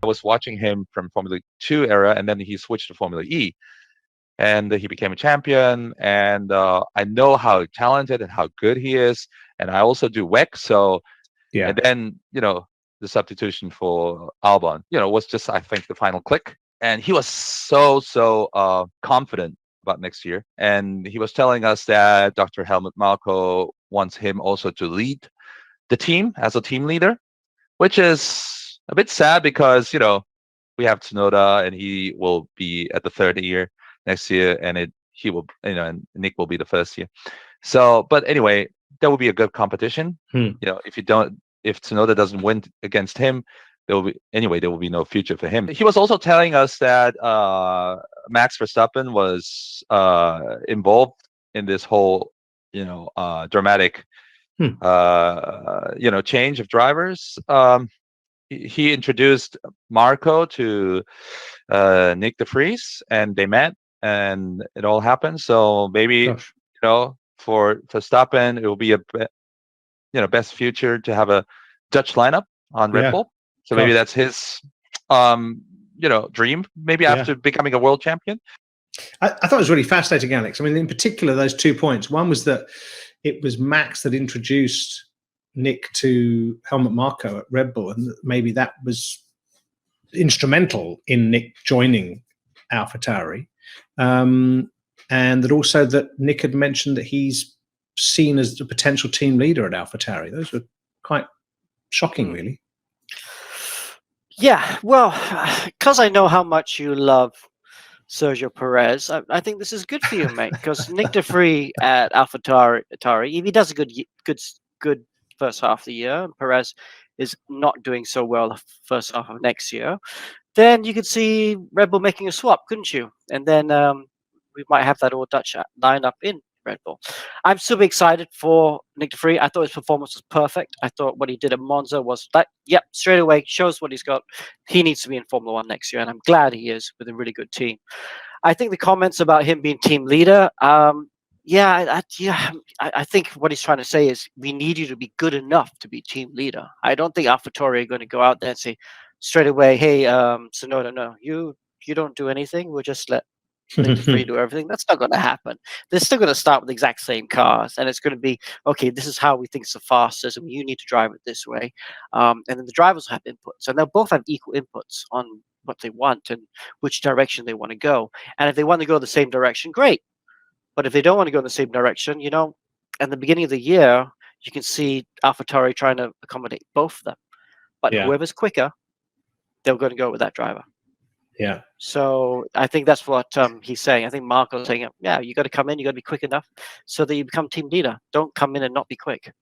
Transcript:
I was watching him from Formula 2 era, and then he switched to Formula E, and he became a champion. And I know how talented and how good he is. And I also do WEC, so Yeah. and then the substitution for Albon, was just, I think, the final click. And he was so confident about next year, and he was telling us that Dr. Helmut Marko wants him also to lead the team as a team leader, which is a bit sad because we have Tsunoda, and he will be at the third year next year, and he will, and Nyck will be the first year. So, but anyway, that will be a good competition. If Tsunoda doesn't win against him, there will be no future for him. He was also telling us that Max Verstappen was involved in this whole dramatic change of drivers. He introduced Marko to Nyck de Vries, and they met, and it all happened. So maybe for Verstappen, it will be a best future to have a Dutch lineup on Red Bull. So maybe that's his dream, maybe after becoming a world champion. I thought it was really fascinating, Alex. I mean, in particular, those 2 points. One was that it was Max that introduced Nyck to Helmut Marko at Red Bull, and maybe that was instrumental in Nyck joining AlphaTauri. And that also that Nyck had mentioned that he's seen as the potential team leader at AlphaTauri. Those were quite shocking, really. Yeah, well, because I know how much you love Sergio Perez, I think this is good for you, mate. Because Nyck de Vries at AlphaTauri, if he does a good first half of the year, and Perez is not doing so well the first half of next year, then you could see Red Bull making a swap, couldn't you? And then we might have that all Dutch lineup in Red Bull. I'm super excited for Nyck de Vries. I thought his performance was perfect. I thought what he did at Monza was straight away shows what he's got. He needs to be in Formula One next year, and I'm glad he is with a really good team. I think the comments about him being team leader, I think what he's trying to say is we need you to be good enough to be team leader. I don't think AlphaTauri are going to go out there and say straight away, hey, Tsunoda, no, you don't do anything. We'll just let Nyck de Vries do everything. That's not going to happen. They're still going to start with the exact same cars, and it's going to be, okay, this is how we think it's the fastest, and you need to drive it this way. And then the drivers will have inputs, and they'll both have equal inputs on what they want and which direction they want to go. And if they want to go the same direction, great. But if they don't want to go in the same direction, at the beginning of the year, you can see AlphaTauri trying to accommodate both of them. But whoever's quicker, they're going to go with that driver. Yeah. So I think that's what he's saying. I think Marko's saying, you got to come in, you got to be quick enough so that you become team leader. Don't come in and not be quick.